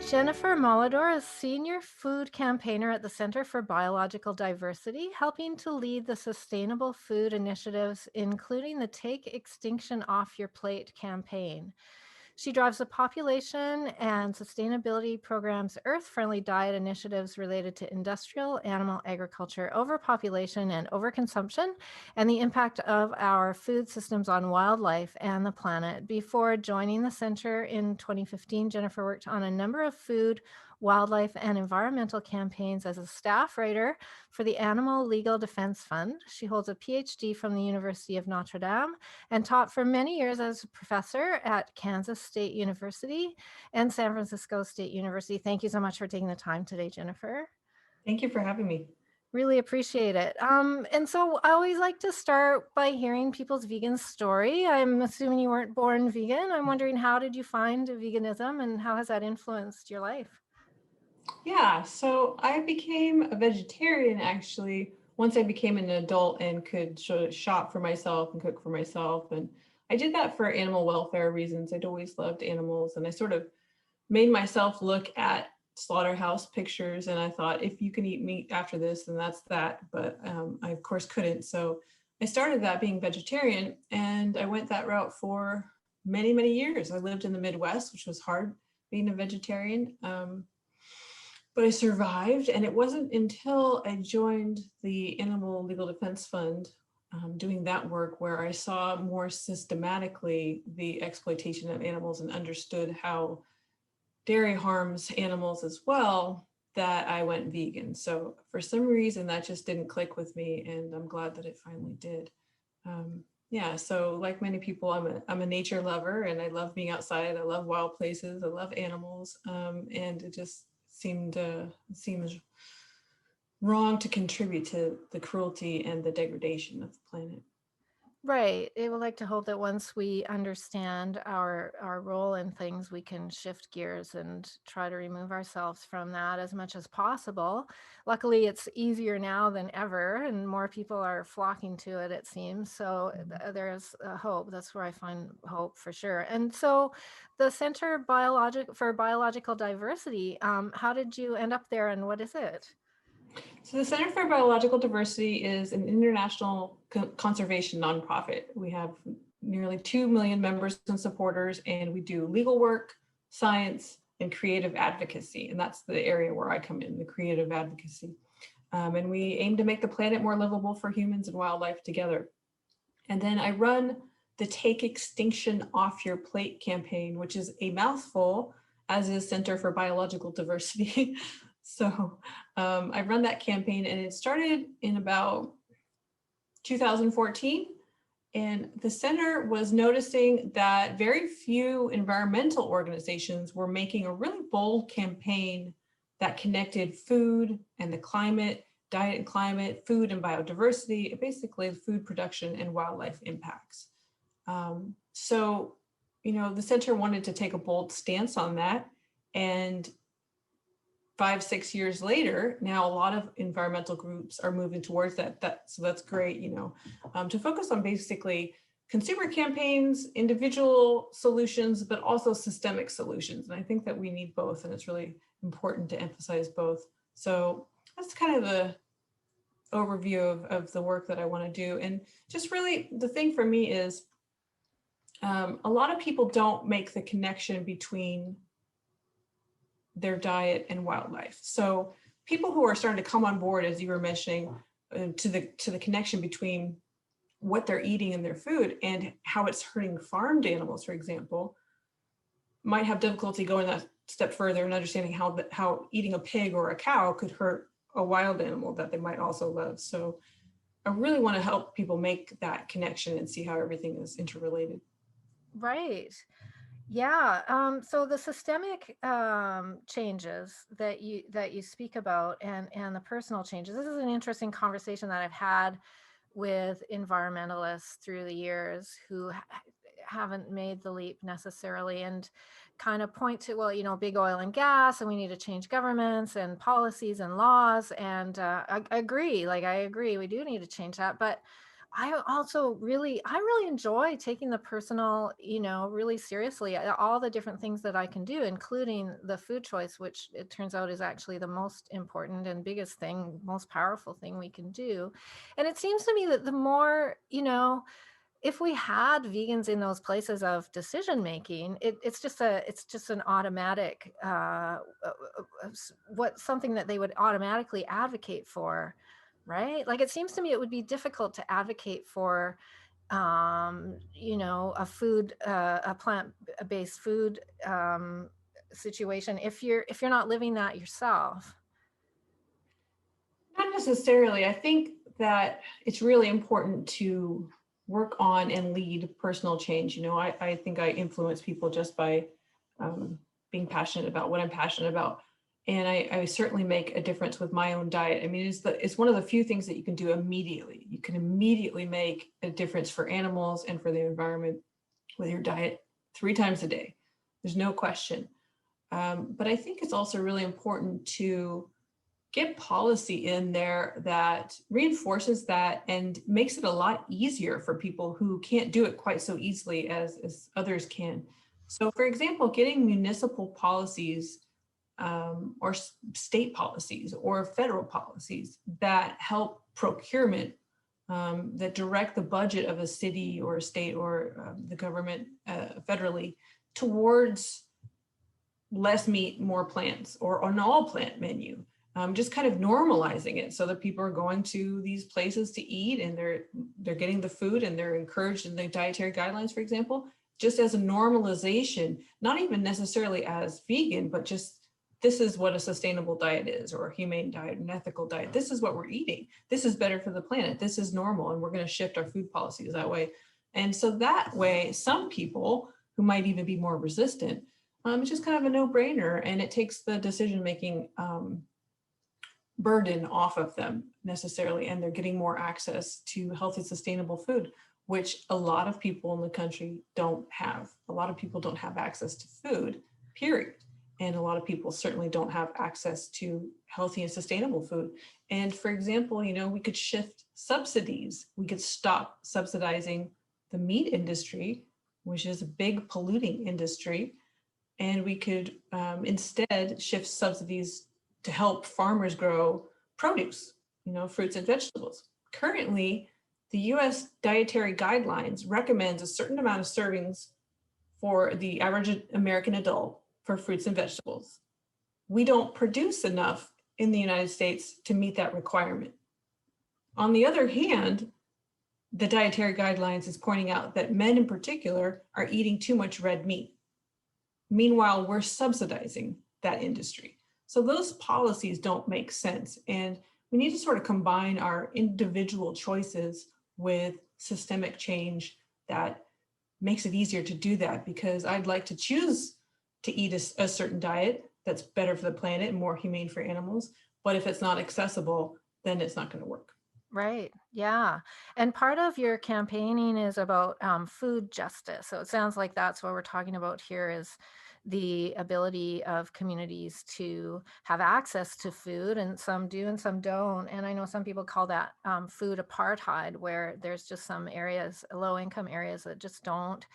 Jennifer Molidor is Senior Food Campaigner at the Center for Biological Diversity, helping to lead the sustainable food initiatives, including the Take Extinction Off Your Plate campaign. She drives the population and sustainability programs, earth-friendly diet initiatives related to industrial animal agriculture, overpopulation and overconsumption, and the impact of our food systems on wildlife and the planet. Before joining the center in 2015, Jennifer worked on a number of food, wildlife, and environmental campaigns as a staff writer for the Animal Legal Defense Fund. She holds a Ph.D. from the University of Notre Dame and taught for many years as a professor at Kansas State University and San Francisco State University. Thank you so much for taking the time today, Jennifer. Thank you for having me. Really appreciate it. And so I always like to start by hearing people's vegan story. I'm assuming you weren't born vegan. I'm wondering, how did you find veganism and how has that influenced your life? Yeah, so I became a vegetarian actually once I became an adult and could shop for myself and cook for myself. And I did that for animal welfare reasons. I'd always loved animals, and I sort of made myself look at slaughterhouse pictures, and I thought, if you can eat meat after this, then that's that. But I of course couldn't. So I started that being vegetarian, and I went that route for many, many years. I lived in the Midwest, which was hard being a vegetarian. But I survived, and it wasn't until I joined the Animal Legal Defense Fund doing that work where I saw more systematically the exploitation of animals and understood how dairy harms animals as well, that I went vegan. So for some reason that just didn't click with me, and I'm glad that it finally did. Yeah, so like many people, I'm a nature lover, and I love being outside. I love wild places. I love animals, and it just seems wrong to contribute to the cruelty and the degradation of the planet. Right. It would like to hope that once we understand our role in things, we can shift gears and try to remove ourselves from that as much as possible. Luckily, it's easier now than ever, and more people are flocking to it, it seems. So there's hope. That's where I find hope for sure. And so the Center for Biological Diversity, how did you end up there, and what is it? So the Center for Biological Diversity is an international conservation nonprofit. We have nearly 2 million members and supporters, and we do legal work, science, and creative advocacy. And that's the area where I come in, the creative advocacy. And we aim to make the planet more livable for humans and wildlife together. And then I run the Take Extinction Off Your Plate campaign, which is a mouthful, as is Center for Biological Diversity. So I run that campaign, and it started in about 2014. And the center was noticing that very few environmental organizations were making a really bold campaign that connected food and the climate, diet and climate, food and biodiversity, basically food production and wildlife impacts. So, the center wanted to take a bold stance on that. And 5-6 years later, now a lot of environmental groups are moving towards that. So that's great, to focus on basically consumer campaigns, individual solutions, but also systemic solutions. And I think that we need both, and it's really important to emphasize both. So that's kind of the overview of the work that I want to do. And just really the thing for me is a lot of people don't make the connection between their diet and wildlife. So people who are starting to come on board, as you were mentioning, to the connection between what they're eating in their food and how it's hurting farmed animals, for example, might have difficulty going that step further and understanding how eating a pig or a cow could hurt a wild animal that they might also love. So I really want to help people make that connection and see how everything is interrelated. Right. Yeah. So the systemic changes that you speak about, and the personal changes. This is an interesting conversation that I've had with environmentalists through the years who haven't made the leap necessarily, and kind of point to, well, big oil and gas, and we need to change governments and policies and laws. And I agree. We do need to change that, but I really enjoy taking the personal, really seriously, all the different things that I can do, including the food choice, which it turns out is actually the most important and biggest thing, most powerful thing we can do. And it seems to me that the more, if we had vegans in those places of decision making, it's just an automatic, something that they would automatically advocate for, right? Like it seems to me it would be difficult to advocate for, a plant-based food situation if you're not living that yourself. Not necessarily. I think that it's really important to work on and lead personal change. I think I influence people just by um, being passionate about what I'm passionate about. And I certainly make a difference with my own diet. I mean, it's one of the few things that you can do immediately. You can immediately make a difference for animals and for the environment with your diet 3 times a day. There's no question. But I think it's also really important to get policy in there that reinforces that and makes it a lot easier for people who can't do it quite so easily as others can. So, for example, getting municipal policies or state policies or federal policies that help procurement, that direct the budget of a city or a state or the government federally towards less meat, more plants, or an all plant menu. Just kind of normalizing it so that people are going to these places to eat and they're getting the food and they're encouraged in the dietary guidelines, for example, just as a normalization, not even necessarily as vegan, but just this is what a sustainable diet is, or a humane diet, an ethical diet. This is what we're eating. This is better for the planet. This is normal, and we're going to shift our food policies that way. And so that way, some people who might even be more resistant, it's just kind of a no-brainer, and it takes the decision-making burden off of them necessarily, and they're getting more access to healthy, sustainable food, which a lot of people in the country don't have. A lot of people don't have access to food, period. And a lot of people certainly don't have access to healthy and sustainable food. And for example, we could shift subsidies. We could stop subsidizing the meat industry, which is a big polluting industry. And we could instead shift subsidies to help farmers grow produce, fruits and vegetables. Currently, the US dietary guidelines recommends a certain amount of servings for the average American adult for fruits and vegetables. We don't produce enough in the United States to meet that requirement. On the other hand, the dietary guidelines is pointing out that men in particular are eating too much red meat. Meanwhile, we're subsidizing that industry. So those policies don't make sense. And we need to sort of combine our individual choices with systemic change that makes it easier to do that, because I'd like to choose to eat a certain diet that's better for the planet and more humane for animals. But if it's not accessible, then it's not going to work. Right. Yeah. And part of your campaigning is about food justice. So it sounds like that's what we're talking about here is the ability of communities to have access to food, and some do and some don't. And I know some people call that food apartheid, where there's just some areas, low income areas, that just don't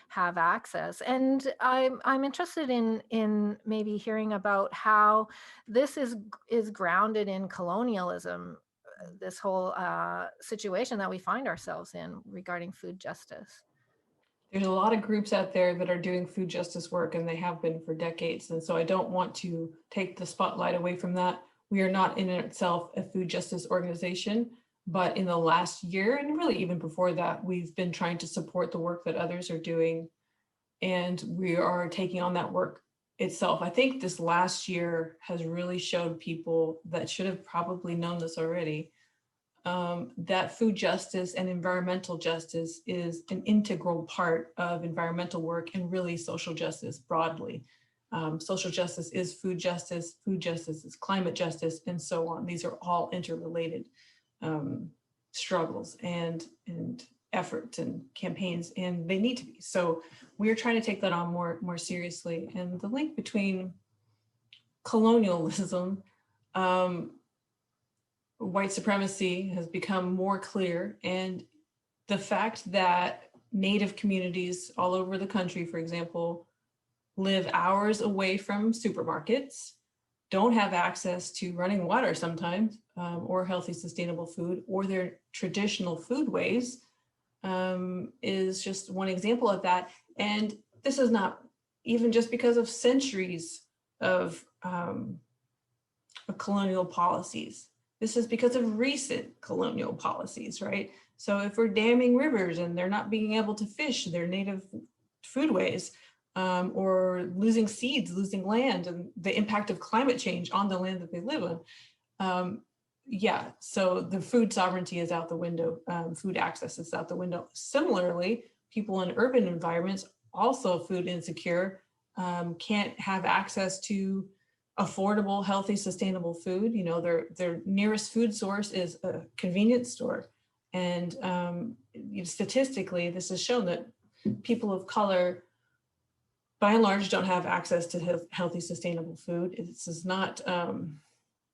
have access. And I'm interested in maybe hearing about how this is grounded in colonialism, this whole situation that we find ourselves in regarding food justice. There's a lot of groups out there that are doing food justice work, and they have been for decades. And so I don't want to take the spotlight away from that. We are not in itself a food justice organization, but in the last year, and really even before that, we've been trying to support the work that others are doing. And we are taking on that work itself. I think this last year has really showed people that should have probably known this already, that food justice and environmental justice is an integral part of environmental work and really social justice broadly. Social justice is food justice is climate justice, and so on. These are all interrelated struggles and efforts and campaigns, and they need to be. So we're trying to take that on more seriously. And the link between colonialism, white supremacy has become more clear, and the fact that Native communities all over the country, for example, live hours away from supermarkets, don't have access to running water sometimes, or healthy, sustainable food, or their traditional foodways, is just one example of that. And this is not even just because of centuries of colonial policies. This is because of recent colonial policies, right? So if we're damming rivers and they're not being able to fish their native foodways, or losing seeds, losing land, and the impact of climate change on the land that they live on. Yeah, so the food sovereignty is out the window, food access is out the window. Similarly, people in urban environments, also food insecure, can't have access to affordable, healthy, sustainable food. You know, their nearest food source is a convenience store. And statistically, this has shown that people of color, by and large, don't have access to healthy, sustainable food. This is not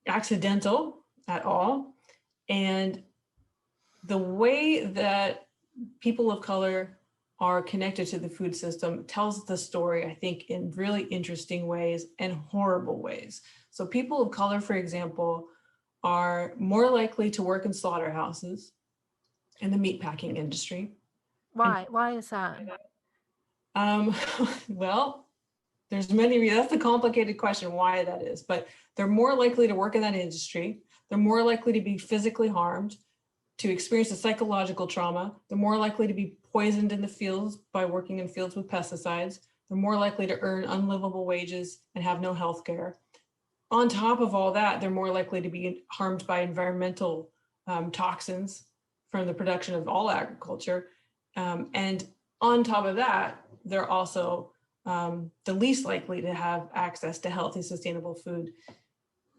accidental at all. And the way that people of color are connected to the food system tells the story, I think, in really interesting ways and horrible ways. So people of color, for example, are more likely to work in slaughterhouses in the meatpacking industry. Why? Why is that? Well, there's many reasons. That's a complicated question why that is, but they're more likely to work in that industry. They're more likely to be physically harmed, to experience a psychological trauma. They're more likely to be poisoned in the fields by working in fields with pesticides. They're more likely to earn unlivable wages and have no health care. On top of all that, they're more likely to be harmed by environmental toxins from the production of all agriculture. And on top of that, they're also the least likely to have access to healthy, sustainable food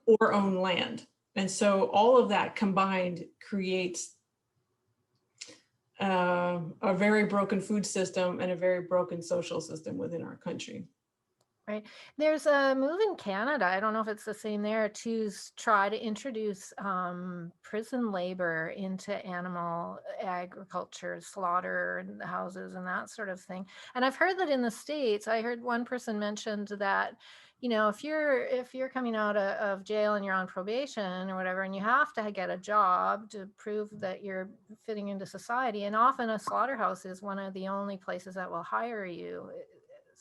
or own land. And so all of that combined creates a very broken food system and a very broken social system within our country. Right. There's a move in Canada, I don't know if it's the same there, to try to introduce prison labor into animal agriculture, slaughter and houses and that sort of thing. And I've heard that in the States, I heard one person mentioned that, you know, if you're coming out of jail and you're on probation or whatever, and you have to get a job to prove that you're fitting into society, and often a slaughterhouse is one of the only places that will hire you.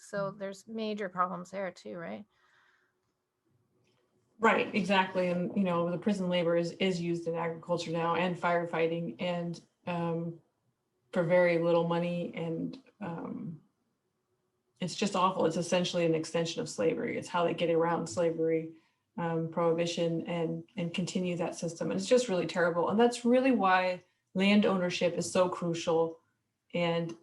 So there's major problems there too, right? Right, exactly. And, you know, the prison labor is used in agriculture now and firefighting, and for very little money. And it's just awful. It's essentially an extension of slavery. It's how they get around slavery, prohibition, and continue that system. And it's just really terrible. And that's really why land ownership is so crucial, and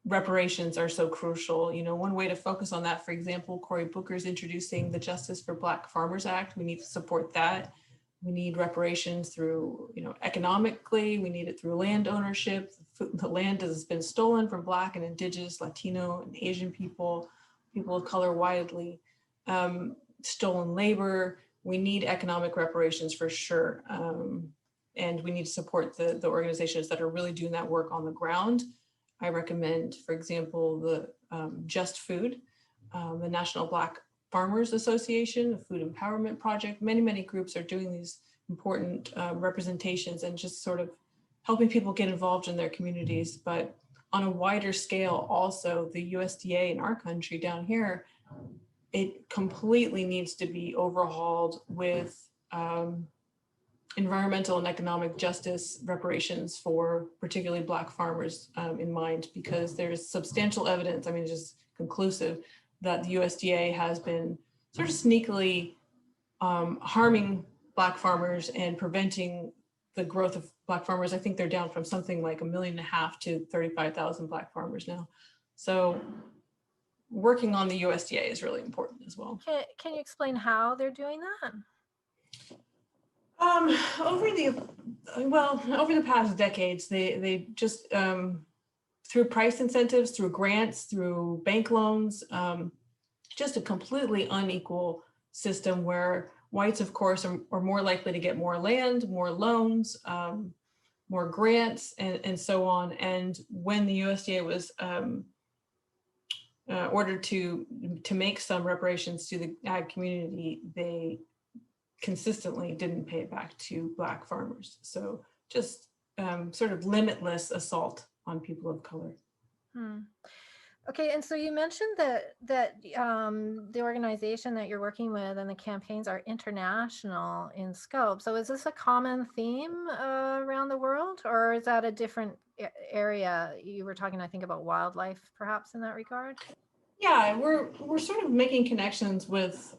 reparations are so crucial. You know, one way to focus on that, for example, Cory Booker's introducing the Justice for Black Farmers Act. We need to support that. We need reparations through, you know, economically. We need it through land ownership. The land has been stolen from Black and Indigenous, Latino, and Asian people, people of color widely. Stolen labor. We need economic reparations for sure. And we need to support the organizations that are really doing that work on the ground. I recommend, for example, the Just Food, the National Black Farmers Association, the Food Empowerment Project. Many groups are doing these important representations and just sort of helping people get involved in their communities. But on a wider scale, also the USDA in our country down here, it completely needs to be overhauled with environmental and economic justice reparations for particularly Black farmers in mind, because there's substantial evidence, I mean, just conclusive, that the USDA has been sort of sneakily harming Black farmers and preventing the growth of Black farmers. I think they're down from something like 1.5 million to 35,000 Black farmers now. So working on the USDA is really important as well. Can you explain how they're doing that? Over the past decades, they just through price incentives, through grants, through bank loans, just a completely unequal system where whites, of course, are more likely to get more land, more loans, more grants and so on. And when the USDA was ordered to make some reparations to the ag community, they consistently didn't pay it back to Black farmers. So just sort of limitless assault on people of color. Okay, and so you mentioned that the organization that you're working with and the campaigns are international in scope. So is this a common theme around the world, or is that a different area? You were talking, I think, about wildlife, perhaps, in that regard. Yeah, we're sort of making connections with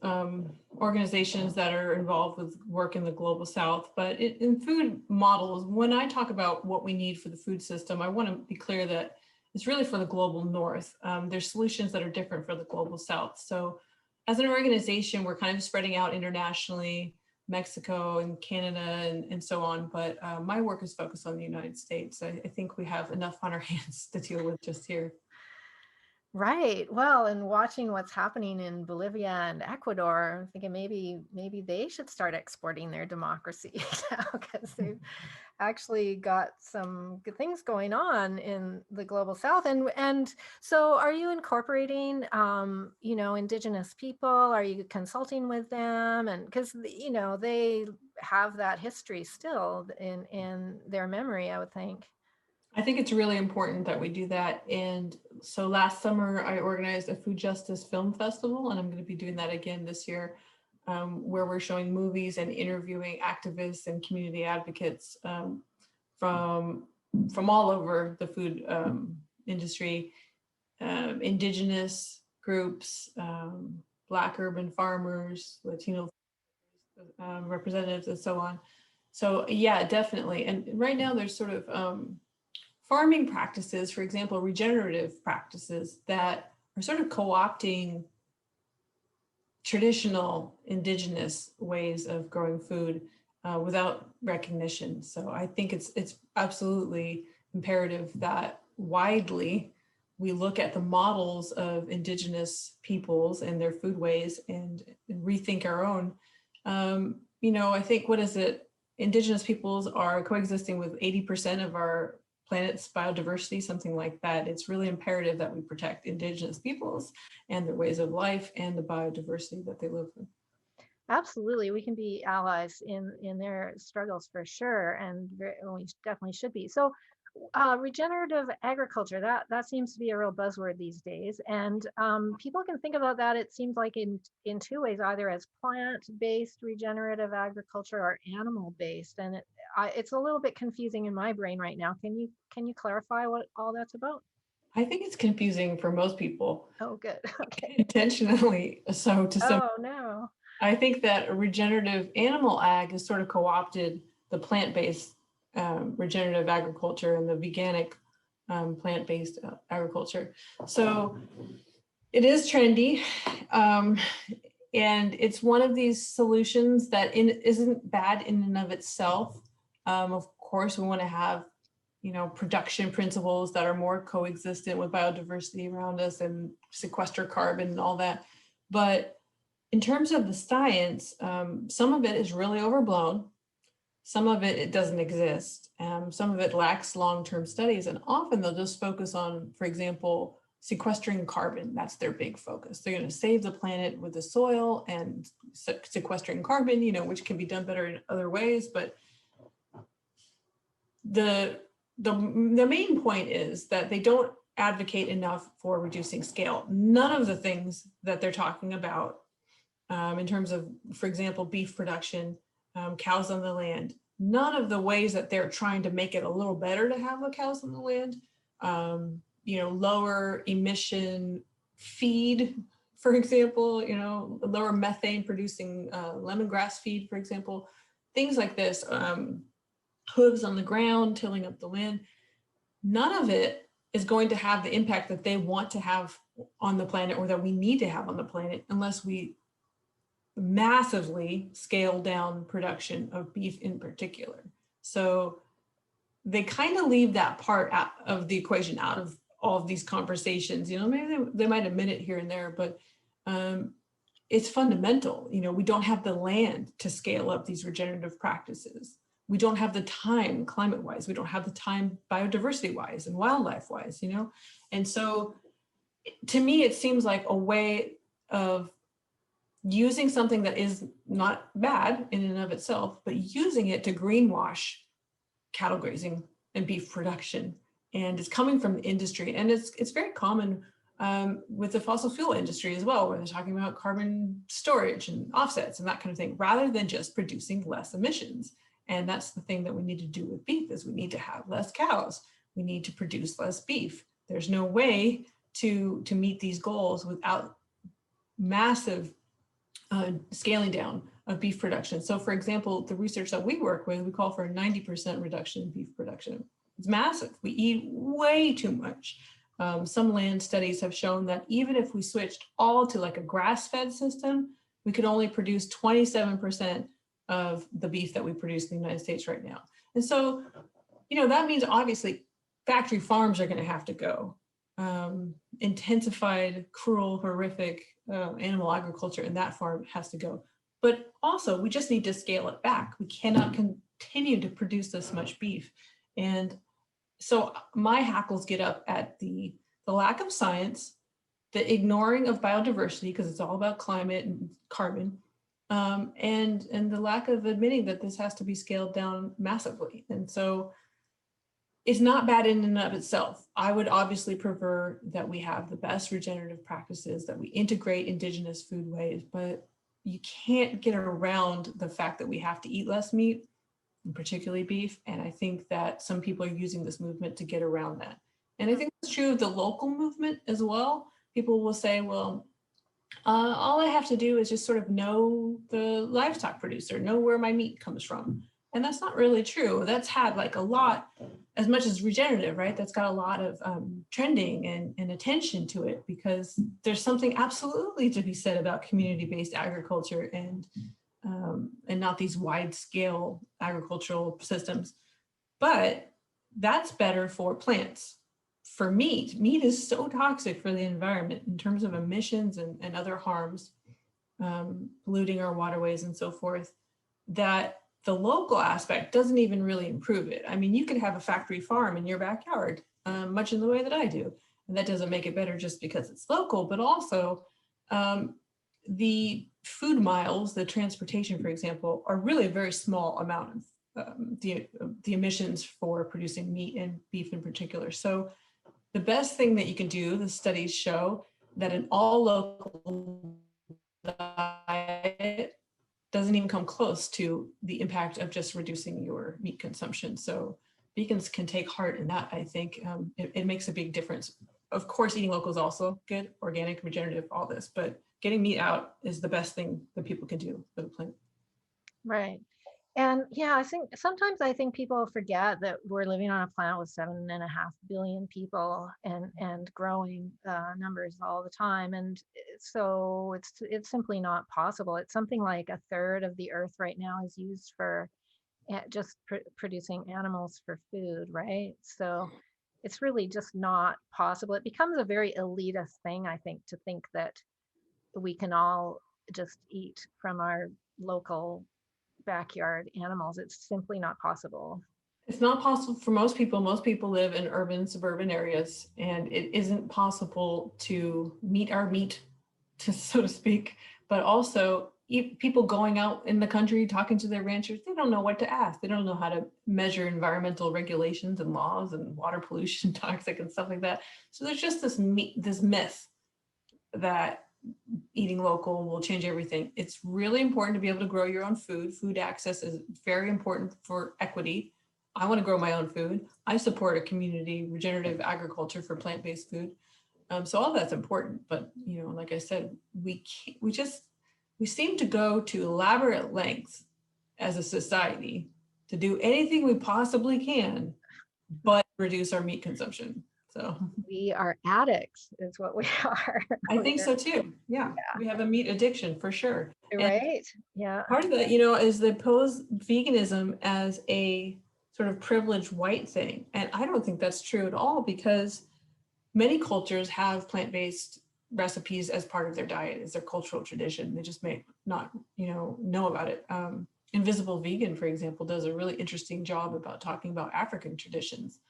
organizations that are involved with work in the global South. But in food models, when I talk about what we need for the food system, I want to be clear that it's really for the global North. There's solutions that are different for the global South. So as an organization, we're kind of spreading out internationally, Mexico and Canada and so on. But my work is focused on the United States. I think we have enough on our hands to deal with just here. Right. Well, and watching what's happening in Bolivia and Ecuador, I'm thinking maybe they should start exporting their democracy now, because they've actually got some good things going on in the global South. And so, are you incorporating, Indigenous people? Are you consulting with them? And because they have that history still in their memory, I would think. I think it's really important that we do that. And so last summer, I organized a food justice film festival, and I'm going to be doing that again this year, where we're showing movies and interviewing activists and community advocates from all over the food industry, Indigenous groups, Black urban farmers, Latino representatives, and so on. So yeah, definitely. And right now there's sort of farming practices, for example, regenerative practices that are sort of co-opting traditional indigenous ways of growing food without recognition. So I think it's absolutely imperative that widely we look at the models of indigenous peoples and their food ways and rethink our own. I think, what is it? Indigenous peoples are coexisting with 80% of our planet's biodiversity, something like that. It's really imperative that we protect indigenous peoples and their ways of life and the biodiversity that they live in. Absolutely, we can be allies in their struggles for sure, and we definitely should be. So, regenerative agriculture, that seems to be a real buzzword these days, and people can think about that. It seems like in two ways, either as plant-based regenerative agriculture or animal-based, and it's a little bit confusing in my brain right now. Can you clarify what all that's about? I think it's confusing for most people. Oh, good. Okay. Intentionally so to some. Oh no. I think that regenerative animal ag has sort of co-opted the plant-based regenerative agriculture and the veganic plant-based agriculture. So it is trendy. And it's one of these solutions that isn't bad in and of itself. Of course, we want to have, production principles that are more coexistent with biodiversity around us and sequester carbon and all that. But in terms of the science, some of it is really overblown. Some of it doesn't exist. Some of it lacks long-term studies, and often they'll just focus on, for example, sequestering carbon. That's their big focus. They're going to save the planet with the soil and sequestering carbon, which can be done better in other ways. But the main point is that they don't advocate enough for reducing scale. None of the things that they're talking about in terms of, for example, beef production, cows on the land, none of the ways that they're trying to make it a little better to have the cows on the land, lower emission feed, for example, lower methane producing lemongrass feed, for example, things like this, hooves on the ground, tilling up the land. None of it is going to have the impact that they want to have on the planet, or that we need to have on the planet, unless we massively scale down production of beef in particular. So they kind of leave that part out of the equation, out of all of these conversations. Maybe they might admit it here and there, but it's fundamental. We don't have the land to scale up these regenerative practices. we don't have the time climate-wise, we don't have the time biodiversity-wise and wildlife-wise, you know? And so to me, it seems like a way of using something that is not bad in and of itself, but using it to greenwash cattle grazing and beef production. And it's coming from the industry. And it's very common with the fossil fuel industry as well, where they're talking about carbon storage and offsets and that kind of thing, rather than just producing less emissions. And that's the thing that we need to do with beef, is we need to have less cows. We need to produce less beef. There's no way to meet these goals without massive scaling down of beef production. So for example, the research that we work with, we call for a 90% reduction in beef production. It's massive. We eat way too much. Some land studies have shown that even if we switched all to like a grass-fed system, we could only produce 27% of the beef that we produce in the United States right now. And so, you know, that means obviously factory farms are going to have to go. Intensified, cruel, horrific animal agriculture in that farm has to go. But also, we just need to scale it back. We cannot continue to produce this much beef. And so my hackles get up at the lack of science, the ignoring of biodiversity, because it's all about climate and carbon, and the lack of admitting that this has to be scaled down massively. And so it's not bad in and of itself. I would obviously prefer that we have the best regenerative practices, that we integrate indigenous food ways, but you can't get around the fact that we have to eat less meat, and particularly beef. And I think that some people are using this movement to get around that. And I think it's true of the local movement as well. People will say, well, all I have to do is just sort of know the livestock producer, know where my meat comes from. And that's not really true. That's had like a lot, as much as regenerative, right? That's got a lot of trending and attention to it, because there's something absolutely to be said about community-based agriculture and not these wide-scale agricultural systems. But that's better for plants. For meat, meat is so toxic for the environment in terms of emissions and other harms, polluting our waterways and so forth, that the local aspect doesn't even really improve it. I mean, you could have a factory farm in your backyard, much in the way that I do, and that doesn't make it better just because it's local, but also the food miles, the transportation, for example, are really a very small amount of the emissions for producing meat and beef in particular. So the best thing that you can do, the studies show that an all local diet doesn't even come close to the impact of just reducing your meat consumption. So vegans can take heart in that. I think it makes a big difference. Of course, eating local is also good, organic, regenerative, all this, but getting meat out is the best thing that people can do for the planet. Right. And yeah, sometimes I think people forget that we're living on a planet with 7.5 billion people and growing numbers all the time. And so it's simply not possible. It's something like a third of the earth right now is used for just producing animals for food, right? So it's really just not possible. It becomes a very elitist thing, I think, to think that we can all just eat from our local backyard animals. It's simply not possible. It's not possible for most people. Most people live in urban, suburban areas, and it isn't possible to meet our meat, so to speak. But also, people going out in the country talking to their ranchers, they don't know what to ask. They don't know how to measure environmental regulations and laws and water pollution, toxic and stuff like that. So there's just this myth that eating local will change everything. It's really important to be able to grow your own food. Food access is very important for equity. I want to grow my own food. I support a community regenerative agriculture for plant-based food. So all that's important, but you know, like I said, we seem to go to elaborate lengths as a society to do anything we possibly can, but reduce our meat consumption. So we are addicts is what we are. I think so too. Yeah. We have a meat addiction for sure. Right. And yeah. Part of that, you know, is they pose veganism as a sort of privileged white thing. And I don't think that's true at all, because many cultures have plant-based recipes as part of their diet, as their cultural tradition. They just may not, know about it. Invisible Vegan, for example, does a really interesting job about talking about African traditions,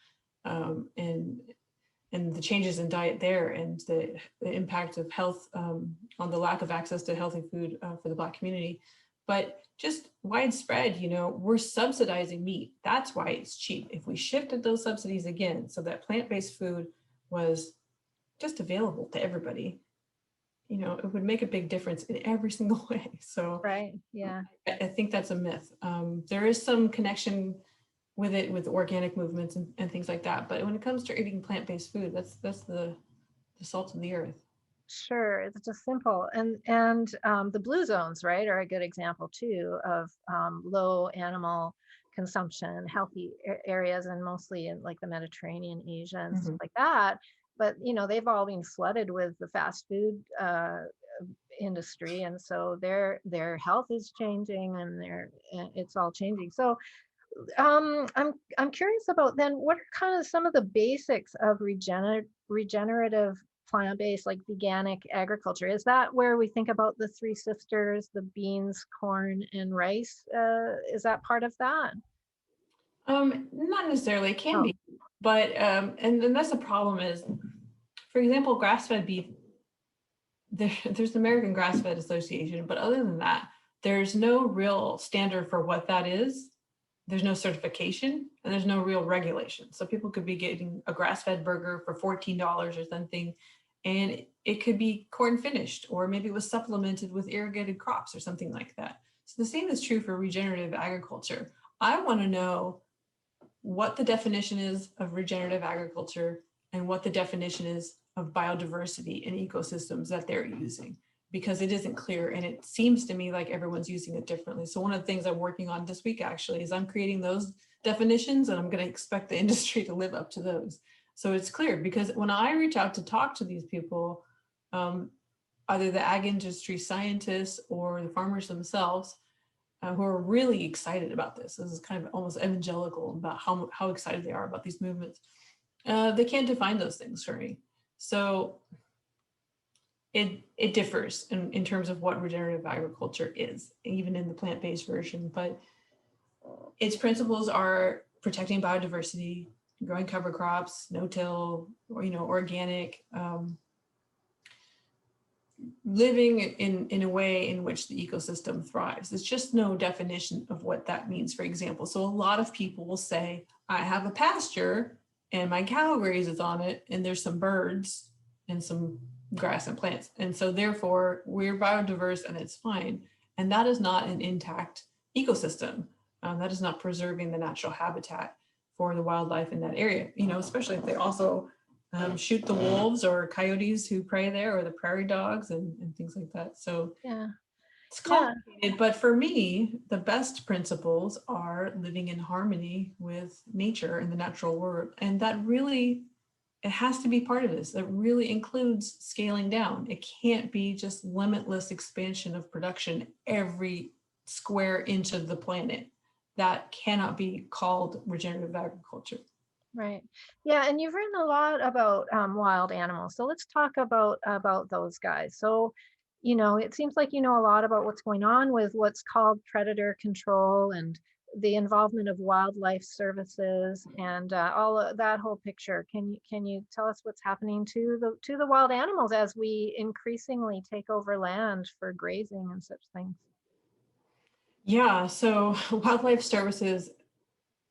and the changes in diet there, and the impact of health, on the lack of access to healthy food for the Black community. But just widespread, we're subsidizing meat. That's why it's cheap. If we shifted those subsidies again so that plant-based food was just available to everybody, it would make a big difference in every single way. So Right. Yeah. I think that's a myth. There is some connection with it, with organic movements and things like that. But when it comes to eating plant-based food, that's the salt of the earth. Sure, it's just simple, and the blue zones, right, are a good example too of low animal consumption, healthy areas, and mostly in like the Mediterranean, Asia, and stuff Mhm. like that. But they've all been flooded with the fast food industry, and so their health is changing, and it's all changing. So I'm curious about then what are kind of some of the basics of regenerative plant-based like veganic agriculture? Is that where we think about the three sisters, the beans, corn, and rice? Is that part of that? Not necessarily. It can Oh, be, but and then that's the problem is, for example, grass-fed beef. There's the American Grass-Fed Association, but other than that, there's no real standard for what that is. There's no certification, and there's no real regulation. So people could be getting a grass-fed burger for $14 or something, and it could be corn finished, or maybe it was supplemented with irrigated crops or something like that. So the same is true for regenerative agriculture. I want to know what the definition is of regenerative agriculture and what the definition is of biodiversity and ecosystems that they're using, because it isn't clear, and it seems to me like everyone's using it differently. So one of the things I'm working on this week actually is I'm creating those definitions, and I'm going to expect the industry to live up to those. So it's clear, because when I reach out to talk to these people, either the ag industry scientists or the farmers themselves, who are really excited about this. This is kind of almost evangelical about how excited they are about these movements. They can't define those things for me. So it differs in terms of what regenerative agriculture is, even in the plant-based version. But its principles are protecting biodiversity, growing cover crops, no-till, or organic, living in a way in which the ecosystem thrives. There's just no definition of what that means, for example. So a lot of people will say, I have a pasture and my cow grazes on it, and there's some birds and some grass and plants. And so therefore we're biodiverse and it's fine. And that is not an intact ecosystem. That is not preserving the natural habitat for the wildlife in that area, especially if they also shoot the wolves or coyotes who prey there, or the prairie dogs and things like that. So yeah, it's yeah. complicated, but for me, the best principles are living in harmony with nature and the natural world. And that really, it has to be part of this. That really includes scaling down. It can't be just limitless expansion of production every square inch of the planet. That cannot be called regenerative agriculture. Right. Yeah, and you've written a lot about wild animals. So let's talk about those guys. So, it seems like you know a lot about what's going on with what's called predator control and the involvement of wildlife services and all of that whole picture. Can you tell us what's happening to the wild animals as we increasingly take over land for grazing and such things? Yeah, so wildlife services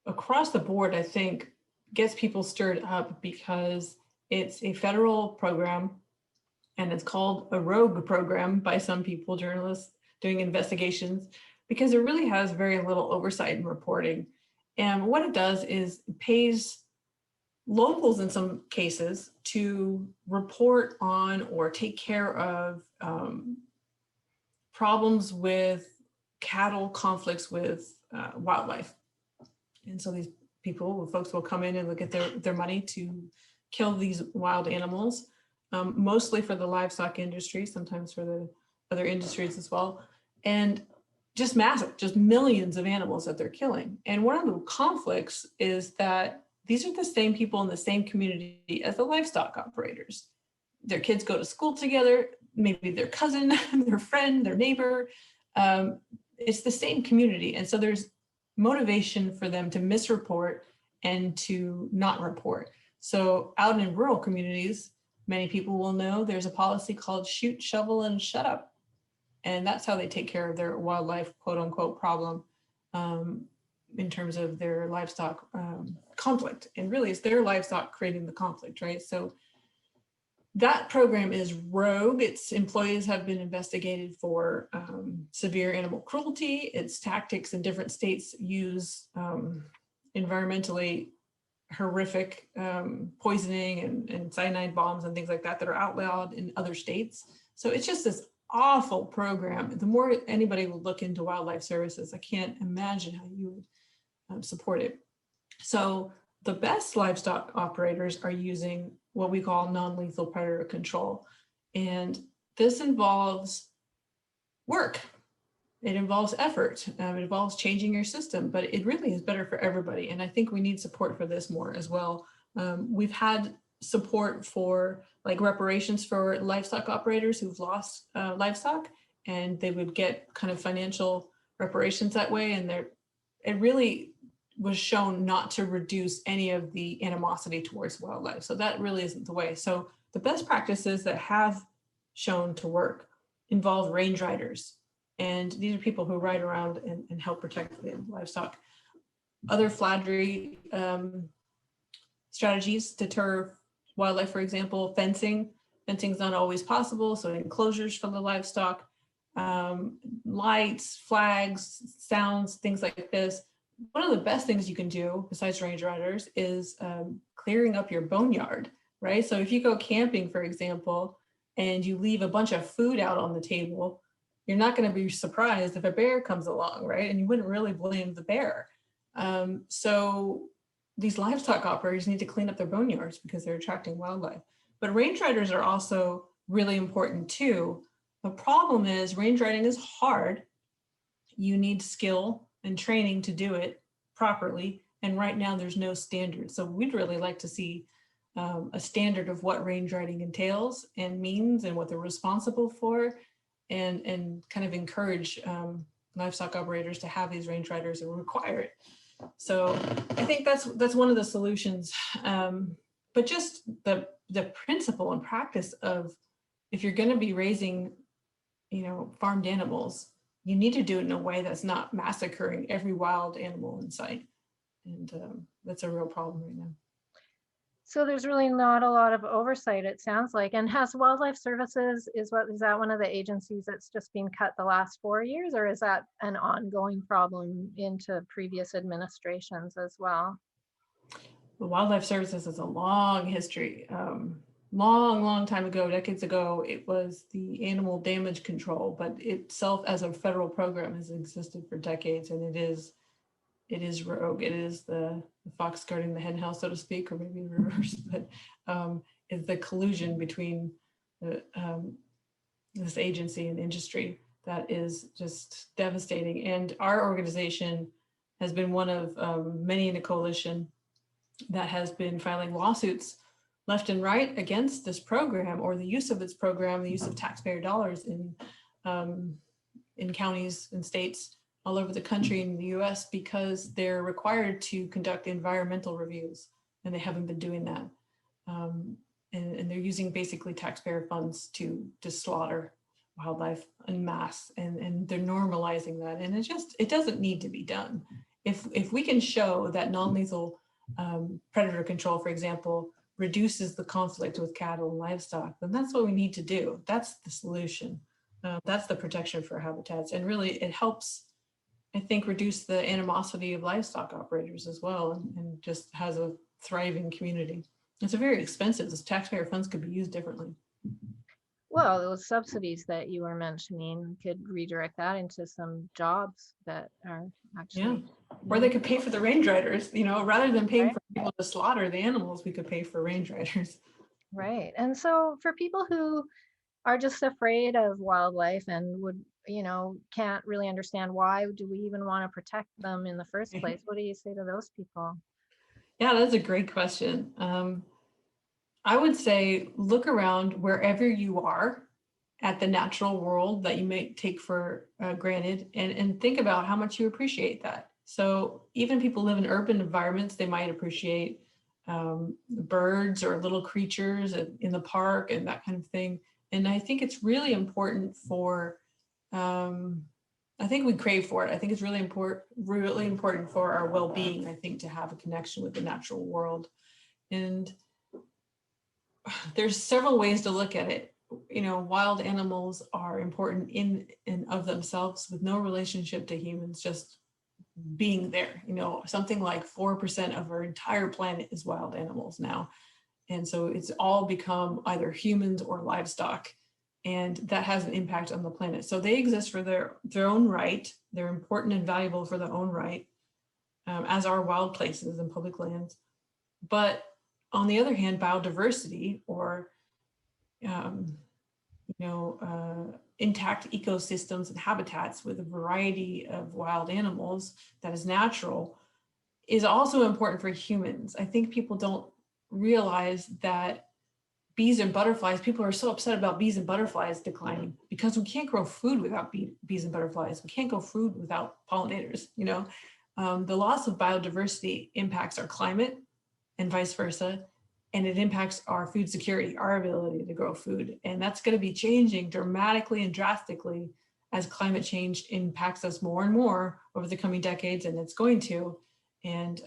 across the board, I think, gets people stirred up because it's a federal program, and it's called a rogue program by some people, journalists doing investigations, because it really has very little oversight and reporting. And what it does is it pays locals in some cases to report on or take care of problems with cattle, conflicts with wildlife. And so these folks will come in and look at their money to kill these wild animals, mostly for the livestock industry, sometimes for the other industries as well. And just massive, just millions of animals that they're killing. And one of the conflicts is that these are the same people in the same community as the livestock operators. Their kids go to school together, maybe their cousin, their friend, their neighbor. it's the same community. And so there's motivation for them to misreport and to not report. So out in rural communities, many people will know there's a policy called shoot, shovel, and shut up. And that's how they take care of their wildlife, quote unquote, problem in terms of their livestock conflict. And really it's their livestock creating the conflict, right? So that program is rogue. Its employees have been investigated for severe animal cruelty. Its tactics in different states use environmentally horrific poisoning and cyanide bombs and things like that that are outlawed in other states. So it's just this awful program. The more anybody will look into wildlife services, I can't imagine how you would support it. So the best livestock operators are using what we call non-lethal predator control. And this involves work. It involves effort. It involves changing your system, but it really is better for everybody. And I think we need support for this more as well. We've had support for like reparations for livestock operators who've lost livestock, and they would get kind of financial reparations that way. And it really was shown not to reduce any of the animosity towards wildlife. So that really isn't the way. So the best practices that have shown to work involve range riders. And these are people who ride around and help protect the livestock. Other flattery strategies deter wildlife, for example, fencing. Fencing is not always possible, so enclosures for the livestock, lights, flags, sounds, things like this. One of the best things you can do besides range riders is clearing up your boneyard, right? So if you go camping, for example, and you leave a bunch of food out on the table, you're not going to be surprised if a bear comes along, right? And you wouldn't really blame the bear. So these livestock operators need to clean up their boneyards because they're attracting wildlife. But range riders are also really important too. The problem is range riding is hard. You need skill and training to do it properly. And right now there's no standard. So we'd really like to see a standard of what range riding entails and means and what they're responsible for, and kind of encourage livestock operators to have these range riders and require it. So I think that's one of the solutions. But just the principle and practice of, if you're going to be raising, farmed animals, you need to do it in a way that's not massacring every wild animal in sight. And that's a real problem right now. So there's really not a lot of oversight, it sounds like. And has Wildlife Services, is that one of the agencies that's just been cut the last 4 years, or is that an ongoing problem into previous administrations as well? The Wildlife Services has a long history. Long time ago, decades ago, it was the Animal Damage Control, but itself as a federal program has existed for decades, and it is rogue. It is the fox guarding the hen house, so to speak, or maybe reverse, but is the collusion between this agency and industry that is just devastating. And our organization has been one of many in a coalition that has been filing lawsuits left and right against this program, or the use of its program, the use of taxpayer dollars in counties and states all over the country in the US, because they're required to conduct environmental reviews, and they haven't been doing that. And they're using basically taxpayer funds to slaughter wildlife en masse, and they're normalizing that. And it doesn't need to be done. If we can show that non-lethal predator control, for example, reduces the conflict with cattle and livestock, then that's what we need to do. That's the solution. That's the protection for habitats. And really it helps, I think, reduce the animosity of livestock operators as well, and just has a thriving community. It's a very expensive. Those taxpayer funds could be used differently. Well, those subsidies that you were mentioning could redirect that into some jobs that are actually. Yeah. Or they could pay for the range riders, rather than paying for people to slaughter the animals, we could pay for range riders. Right. And so for people who are just afraid of wildlife and would, can't really understand, why do we even want to protect them in the first place? What do you say to those people? Yeah, that's a great question. I would say look around wherever you are at the natural world that you may take for granted, and think about how much you appreciate that. So even people live in urban environments, they might appreciate birds or little creatures in the park and that kind of thing. And I think it's really important for, I think we crave for it. I think it's really important for our well-being, I think, to have a connection with the natural world. And there's several ways to look at it. You know, wild animals are important in and of themselves with no relationship to humans, just being there. You know, something like 4% of our entire planet is wild animals now. And so it's all become either humans or livestock. And that has an impact on the planet. So they exist for their own right. They're important and valuable for their own right, as are wild places and public lands. But on the other hand, biodiversity, or intact ecosystems and habitats with a variety of wild animals that is natural, is also important for humans. I think people don't realize that bees and butterflies, people are so upset about bees and butterflies declining because we can't grow food without bees and butterflies. We can't grow food without pollinators. You know, the loss of biodiversity impacts our climate and vice versa. And it impacts our food security, our ability to grow food. And that's going to be changing dramatically and drastically as climate change impacts us more and more over the coming decades, and it's going to. And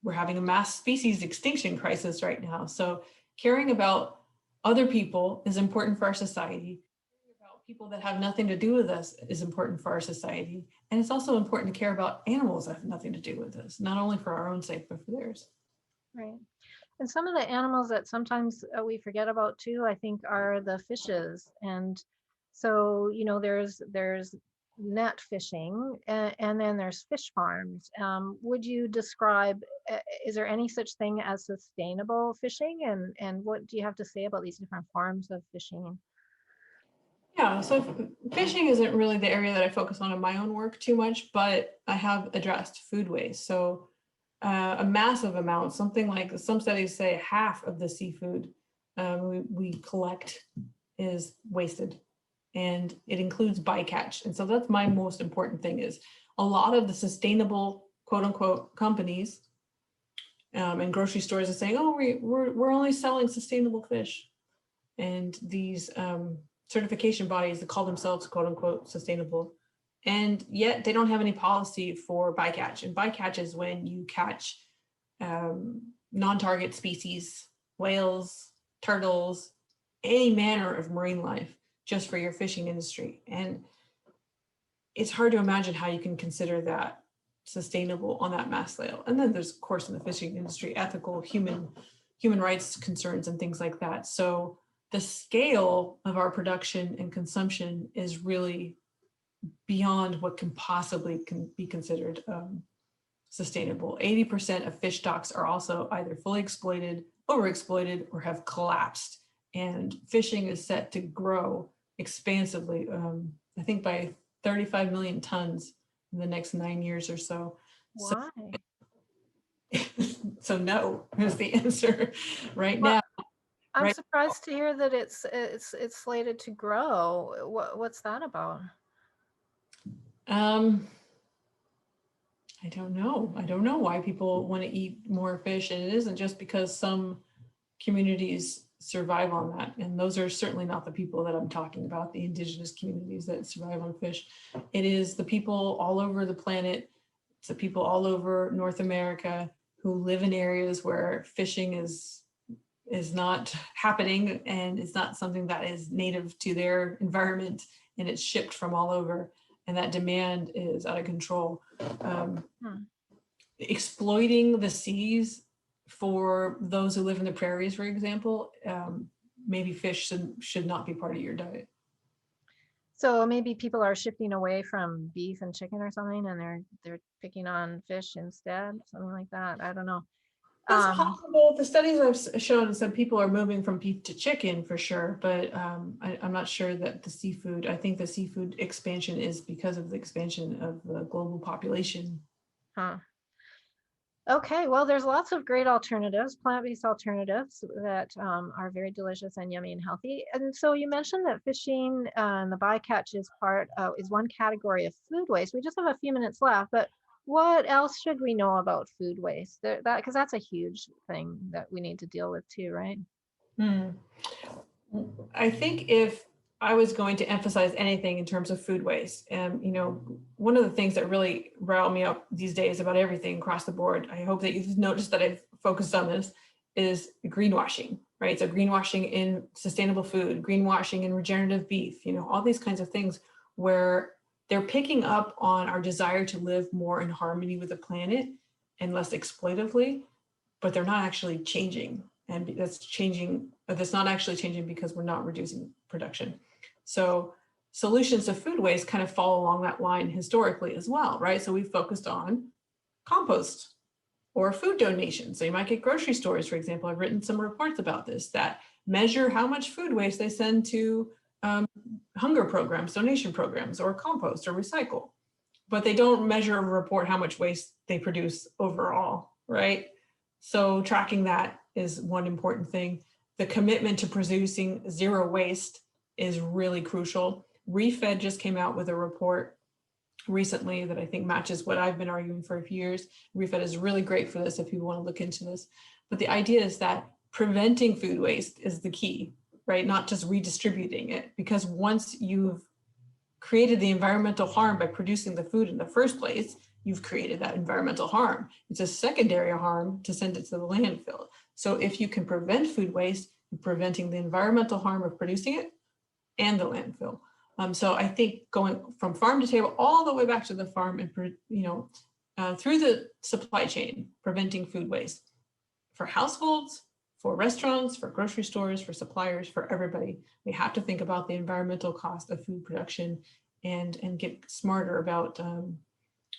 we're having a mass species extinction crisis right now. So caring about other people is important for our society. Caring about people that have nothing to do with us is important for our society. And it's also important to care about animals that have nothing to do with us, not only for our own sake, but for theirs. Right. And some of the animals that sometimes we forget about too, I think, are the fishes. And so, you know, there's net fishing, and then there's fish farms. Would you describe, is there any such thing as sustainable fishing? And what do you have to say about these different forms of fishing? Yeah, so fishing isn't really the area that I focus on in my own work too much, but I have addressed food waste. So a massive amount, something like, some studies say half of the seafood we collect is wasted, and it includes bycatch. And so that's my most important thing, is a lot of the sustainable, quote unquote, companies and grocery stores are saying, oh, we're only selling sustainable fish. And these certification bodies that call themselves, quote unquote, sustainable, and yet they don't have any policy for bycatch. And bycatch is when you catch non-target species, whales, turtles, any manner of marine life, just for your fishing industry. And it's hard to imagine how you can consider that sustainable on that mass scale. And then there's, of course, in the fishing industry, ethical, human rights concerns and things like that. So the scale of our production and consumption is really beyond what can possibly be considered sustainable. 80% of fish stocks are also either fully exploited, overexploited, or have collapsed. And fishing is set to grow expansively, I think by 35 million tons in the next 9 years or so. Why? So no is the answer right Well, now. I'm Right. surprised to hear that it's slated to grow. What's that about? I don't know. I don't know why people want to eat more fish. And it isn't just because some communities survive on that. And those are certainly not the people that I'm talking about, the indigenous communities that survive on fish. It is the people all over the planet. It's the people all over North America who live in areas where fishing is not happening, and it's not something that is native to their environment, and it's shipped from all over, and that demand is out of control. Exploiting the seas for those who live in the prairies, for example, maybe fish should not be part of your diet. So maybe people are shifting away from beef and chicken or something, and they're picking on fish instead, something like that. I don't know. That's possible. The studies I've shown said people are moving from beef to chicken for sure, but I'm not sure that the seafood, I think the seafood expansion is because of the expansion of the global population. Huh. Okay, well, there's lots of great alternatives, plant-based alternatives that are very delicious and yummy and healthy. And so you mentioned that fishing and the bycatch is one category of food waste. We just have a few minutes left, but what else should we know about food waste? That because that's a huge thing that we need to deal with too, right? Hmm. I think if I was going to emphasize anything in terms of food waste, and one of the things that really rile me up these days about everything across the board, I hope that you've noticed that I've focused on this, is greenwashing, right? So greenwashing in sustainable food, greenwashing in regenerative beef, all these kinds of things where they're picking up on our desire to live more in harmony with the planet and less exploitively, but they're not actually changing. And that's not actually changing because we're not reducing production. So solutions to food waste kind of fall along that line historically as well, right? So we focused on compost or food donations. So you might get grocery stores, for example. I've written some reports about this that measure how much food waste they send to hunger programs, donation programs, or compost or recycle. But they don't measure or report how much waste they produce overall, right? So tracking that is one important thing. The commitment to producing zero waste is really crucial. ReFed just came out with a report recently that I think matches what I've been arguing for a few years. ReFed is really great for this if people want to look into this. But the idea is that preventing food waste is the key, right? Not just redistributing it, because once you've created the environmental harm by producing the food in the first place, you've created that environmental harm. It's a secondary harm to send it to the landfill. So if you can prevent food waste, you're preventing the environmental harm of producing it and the landfill. So I think going from farm to table all the way back to the farm and through the supply chain, preventing food waste for households, for restaurants, for grocery stores, for suppliers, for everybody. We have to think about the environmental cost of food production and get smarter about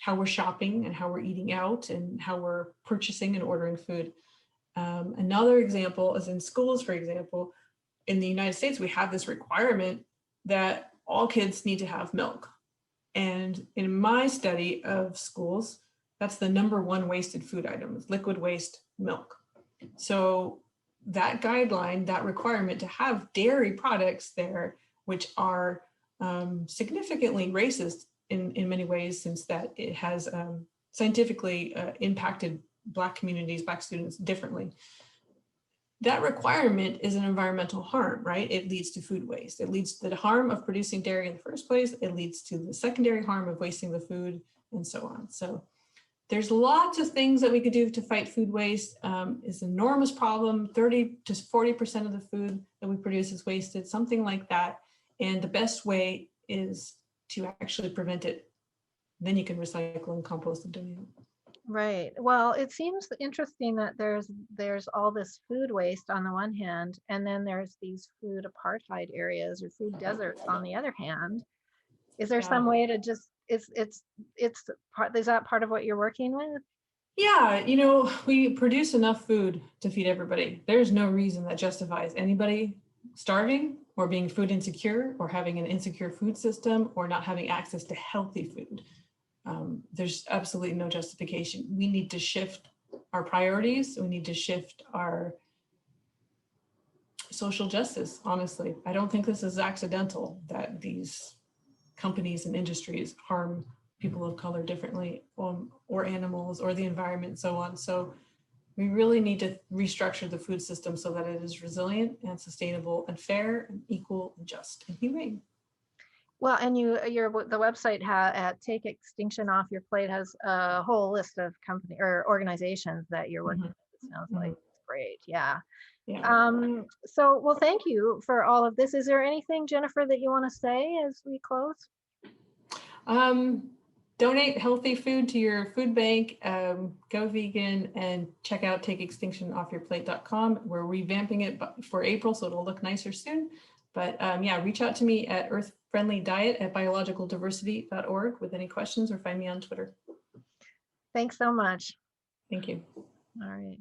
how we're shopping and how we're eating out and how we're purchasing and ordering food. Another example is in schools, for example. In the United States, we have this requirement that all kids need to have milk. And in my study of schools, that's the number one wasted food item, is liquid waste, milk. So that guideline, that requirement to have dairy products there, which are significantly racist in many ways, since that it has scientifically impacted Black communities, Black students differently. That requirement is an environmental harm, right? It leads to food waste. It leads to the harm of producing dairy in the first place. It leads to the secondary harm of wasting the food and so on. So there's lots of things that we could do to fight food waste. It's an enormous problem. 30 to 40% of the food that we produce is wasted, something like that. And the best way is to actually prevent it. Then you can recycle and compost and donate it. Right. Well, it seems interesting that there's all this food waste on the one hand, and then there's these food apartheid areas or food deserts on the other hand. Is there some way to just it's part is that part of what you're working with? Yeah, we produce enough food to feed everybody. There's no reason that justifies anybody starving or being food insecure or having an insecure food system or not having access to healthy food. There's absolutely no justification. We need to shift our priorities. We need to shift our social justice, honestly. I don't think this is accidental that these companies and industries harm people of color differently, or animals, or the environment, so on. So we really need to restructure the food system so that it is resilient and sustainable and fair and equal and just and humane. Well, and the website at Take Extinction Off Your Plate has a whole list of company or organizations that you're working with. It sounds like it's great. Yeah. So, well, thank you for all of this. Is there anything, Jennifer, that you want to say as we close? Donate healthy food to your food bank, go vegan, and check out takeextinctionoffyourplate.com. We're revamping it for April, so it'll look nicer soon. But yeah, reach out to me at earthfriendlydiet@biologicaldiversity.org with any questions, or find me on Twitter. Thanks so much. Thank you. All right.